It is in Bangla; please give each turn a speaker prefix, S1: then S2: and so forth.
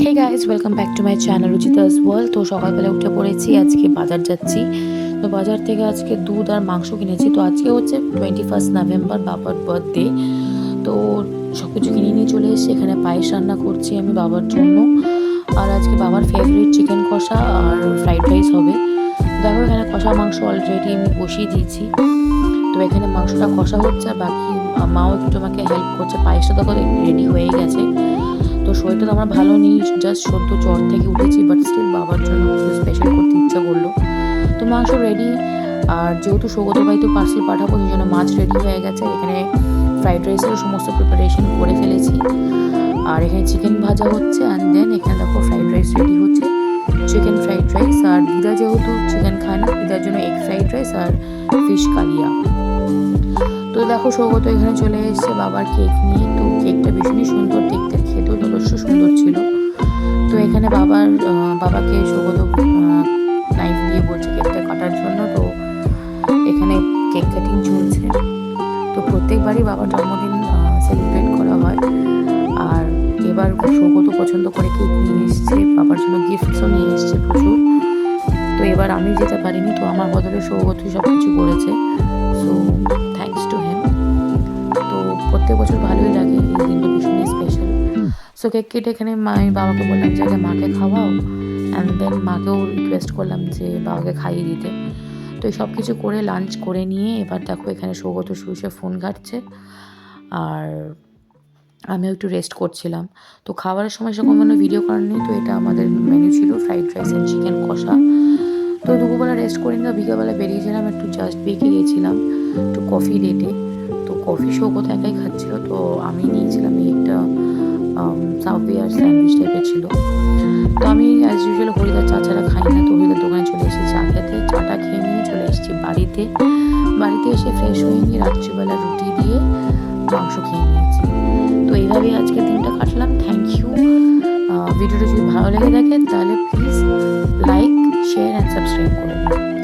S1: Hey guys, welcome back to my channel Ruchita's world. তো সকালবেলা উঠে পড়েছি, আজকে বাজার যাচ্ছি। তো বাজার থেকে আজকে দুধ আর মাংস কিনেছি। তো আজকে হচ্ছে 21 নভেম্বর, বাবার বার্থডে। তো সব কিছু কিনে নিয়ে চলে এসেছি। এখানে পায়েস রান্না করছি আমি বাবার জন্য। আর আজকে বাবার ফেভারিট চিকেন কষা আর ফ্রাইড রাইস হবে। দেখো এখানে কষা মাংস অলরেডি আমি বসিয়ে দিয়েছি। তো এখানে মাংসটা কষা হচ্ছে আর বাকি মাও একটু আমাকে হেল্প করছে। পায়েসটা তখন রেডি হয়ে গেছে। তো শরীরটা তো আমার ভালো নেই, জাস্ট সদ্য জ্বর থেকে উঠেছি, বাট স্টিল বাবার জন্য কিছু স্পেশাল করতে ইচ্ছা করলো। তো মাংস রেডি। আর যেহেতু সৌগতর বাড়িতে পার্সেল পাঠাবো, সেই জন্য মাছ রেডি হয়ে গেছে। এখানে ফ্রাইড রাইসেরও সমস্ত প্রিপারেশন করে ফেলেছি। আর এখানে চিকেন ভাজা হচ্ছে, অ্যান্ড দেন এখানে দেখো ফ্রাইড রাইস রেডি হচ্ছে, চিকেন ফ্রাইড রাইস। আর দিদা যেহেতু চিকেন খায় না, দিদার জন্য এগ ফ্রাইড রাইস আর ফিশ কালিয়া। তো দেখো সৌগত এখানে চলে এসেছে বাবার কেক নিয়ে। তো কেকটা ভীষণই সুন্দর দেখতে, খেতেও যথেষ্ট সুন্দর ছিল। তো এখানে বাবাকে সৌগত নাইফ দিয়ে বলছে কেকটা কাটার জন্য। তো এখানে কেক কাটিং চলছে। তো প্রত্যেকবারই বাবার জন্মদিন সেলিব্রেট করা হয়। আর এবার সৌগত পছন্দ করে কেক নিয়ে এসছে, বাবার জন্য গিফটসও নিয়ে এসছে প্রচুর। তো এবার আমি যেতে পারিনি, তো আমার বদলে সৌগতই সব কিছু করেছে। So thanks to him. তো প্রত্যেক বছর ভালোই লাগে, এই দিনটা ভীষণই স্পেশাল। সো কেক কেটে এখানে আমি বাবাকে বললাম যে মাকে খাওয়াও, অ্যান্ড দেন মাকেও রিকোয়েস্ট করলাম যে বাবাকে খাইয়ে দিতে। তো এই সব কিছু করে লাঞ্চ করে নিয়ে এবার দেখো এখানে সৌগত শুয়ে ফোন ঘাটছে আর আমিও একটু রেস্ট করছিলাম। তো খাবারের সময় সেরকম কোনো ভিডিও করার নেই। তো এটা আমাদের মেনু ছিল ফ্রাইড রাইস অ্যান্ড চিকেন কষা। তো দুপুরবেলা রেস্ট করে নিয়ে বিকেলবেলা বেরিয়েছিলাম, একটু জাস্ট বেঁকে গিয়েছিলাম একটু কফি ডেটে। তো কফি সৌগত একাই খাচ্ছিল, তো আমি নিয়েছিলাম এই একটা সাবওয়ে আর স্যান্ডউইচ টাইপের ছিল। তো আমি অ্যাজ ইউজুয়াল হরিদার চা ছাড়া খাই না, তো হরিদার দোকানে চলে এসেছি চা খেতে। চাটা খেয়ে নিয়ে চলে এসেছি বাড়িতে। বাড়িতে এসে ফ্রেশ হয়ে নিয়ে রাত্রিবেলা রুটি দিয়ে মাংস খেয়ে নিয়েছি। তো এইভাবেই আজকের দিনটা কাটলাম। Thank you. ভিডিওটা যদি ভালো লেগে থাকে তাহলে please like, share and subscribe করে দিন।